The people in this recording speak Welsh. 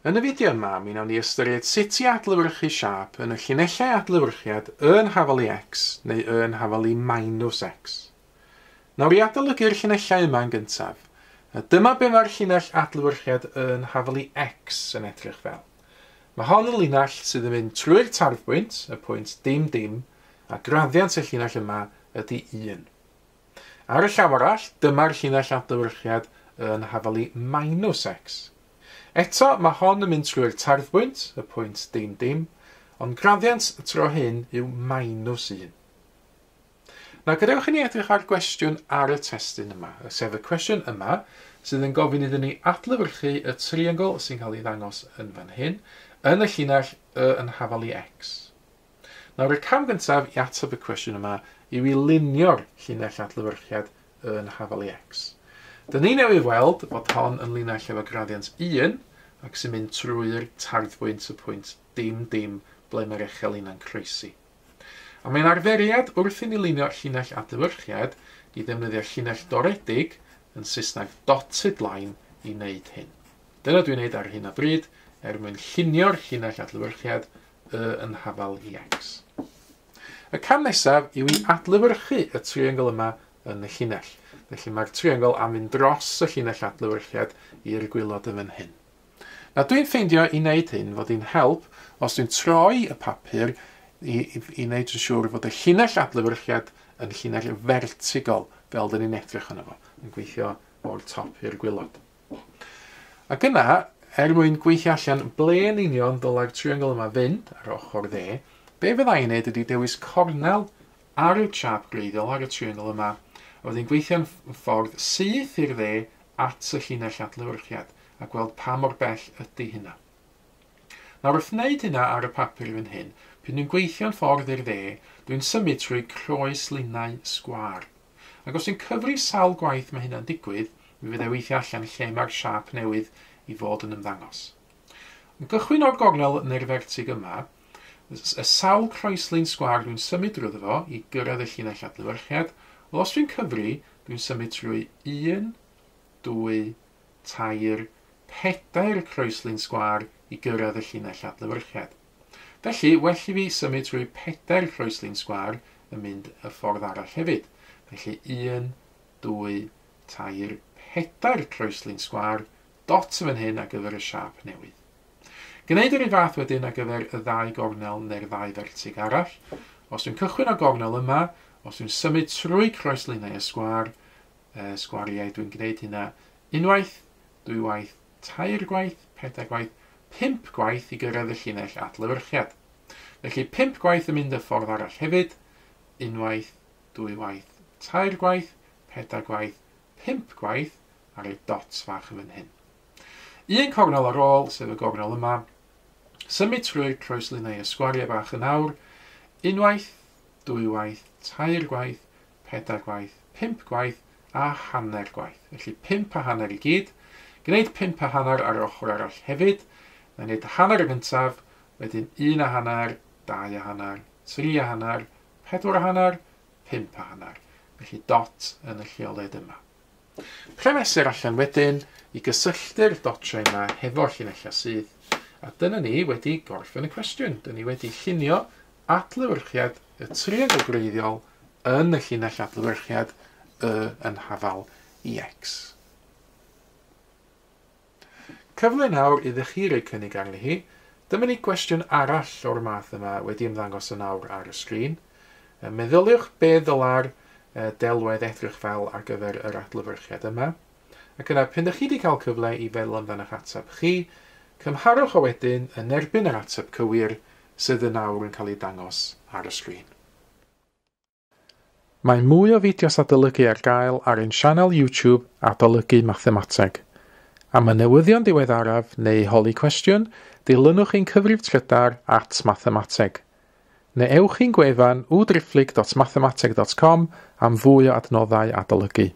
Yn y fideo yma, mi wnawn ni ystyried sut i adlewyrchu siâp yn y llinellau adlewyrchiad yn hafal i x neu yn hafal i minus x. Nawr i adolygu'r llinellau yma yn gyntaf, dyma be mae'r llinell adlewyrchiad yn hafal i x yn edrych fel. Mae hon yn linell sydd yn mynd trwy'r tarfbwynt, y pwynt dim dim, a graddiant y llinell yma ydy 1. Ar y llaw arall, dyma'r llinell adlewyrchiad yn hafal i minus x. Eto, mae hon yn mynd trwy'r tarfbwynt, y pwynt dim dim, ond graddiant tro hyn yw minus 1. Nawr, gadewch i ni edrych ar gwestiwn ar y testun yma, sef y cwestiwn yma, sydd yn gofyn iddyn ni adlewyrchu y triongl sy'n cael ei ddangos yn fan hyn, yn y llinell y yn hafal i x. Nawr, y cam gyntaf i ateb y cwestiwn yma yw i lunio'r llinell adlewyrchiad yn hafal i x. Dyn ni newydd weld fod hon yn linell efo graddiant 1 ac sy'n mynd trwy'r tarfbwynt y pwynt dim dim ble mae'r uchel yna'n croesi. A mae'n arferiad wrth i ni lunio llinell adlewyrchiad i ddefnyddio llinell doredig yn Saesneg dotted line i wneud hyn. Dyna dwi'n wneud ar hyn o bryd mwyn llunio'r llinell adlewyrchiad yn hafal i x. Y cam nesaf yw i adlewyrchu y triongl yma yn y llinell. Felly mae'r triongl am fynd dros y llinell adlewyrchiad i'r gwylod yn fan hyn. Nawr dwi'n ffeindio i wneud hyn fod hi'n help os dwi'n troi y papur i wneud yn siŵr fod y llinell adlewyrchiad yn llinell vertigol fel dyn ni'n edrych yno fo, yn gweithio o'r top i'r gwylod. Ac yna, mwyn gweithio allan ble yn union dylai'r triongl yma fynd ar ochr dde, be fydda i'n neud ydy dewis cornel ar y siâp gwreiddiol ar y triongl yma, a wedyn gweithio'n ffordd syth i'r dde at y llinell adlewyrchiad a gweld pa mor bell ydy hynna. Nawr wrth wneud hynna ar y papur fan hyn, pan dwi'n gweithio'n ffordd i'r dde, dwi'n symud trwy croes linnau sgwâr. Ac os dwi'n cyfri sawl gwaith mae hynna'n digwydd, mi fyddai weithio allan lle mae'r siâp newydd i fod yn ymddangos. Yn gychwyn o'r gornel neu'r vertig yma, y sawl croeslin sgwâr dwi'n symud drwyddo fo i gyrraedd y llinell adlewyrchiad. Wel, os dwi'n cyfri, dwi'n symud trwy 1, 2, 3, 4 croeslin sgwâr i gyrraedd y llinell adlewyrchiad. Felly, well i fi symud trwy 4 croeslin sgwâr yn mynd y ffordd arall hefyd. Felly, 1, 2, 3, 4 croeslin sgwâr, dot yn fan hyn ar gyfer y siâp newydd. Gwneud yr un fath wedyn ar gyfer y ddau gornel neu'r ddau vertig arall. Os dwi'n cychwyn o gornel yma, os dwi'n symud trwy croeslinau y sgwâr, sgwariau, dwi'n gwneud hynna unwaith, dwywaith, 3 gwaith, 4 gwaith, 5 gwaith i gyrraedd y llinell adlewyrchiad. Felly 5 gwaith yn mynd y ffordd arall hefyd, unwaith, dwywaith, 3 gwaith, 4 gwaith, 5 gwaith ar y dots fach yn fan hyn. Un cornel ar ôl, sef y gornel yma, symud trwy'r croeslinau y sgwariau bach yn awr, unwaith, dwywaith, 3 gwaith, 4 gwaith, 5 gwaith a hanner gwaith. Felly 5 a hanner i gyd. Gwneud 5 a hanner ar ochr arall hefyd. Na wneud hanner y gyntaf, wedyn 1 a hanner, 2 a hanner, 3 a hanner, 4 a hanner, 5 a hanner. Felly dot yn y lleoled yma. Lle mesur allan wedyn i gysylltu'r dotiau yma hefo'r llinellau sydd. A dyna ni wedi gorffen y cwestiwn. Dyna ni wedi llunio adlewyrchiad y triongl gwreiddiol yn y llinell adlewyrchiad yn hafal i x. Cyfle nawr idych chi roi cynnig arni hi. Dyma ni gwestiwn arall o'r math yma wedi ymddangos yn awr ar y sgrin. Meddyliwch be ddyla'r delwedd edrych fel ar gyfer yr adlewyrchiad yma. Ac yna, pan ydych chi wedi cael cyfle i feddwl amdan eich ateb chi, cymharwch o wedyn yn erbyn yr ateb cywir sydd yn awr yn cael ei dangos ar y sgrin. Mae mwy o fideos adolygu ar gael ar ein sianel YouTube Adolygu Mathemateg. Am y newyddion diweddaraf neu holi cwestiwn, dilynwch ein cyfrif trydar @mathemateg. Neu ewch i'n gwefan www.mathemateg.com am fwy o adnoddau adolygu.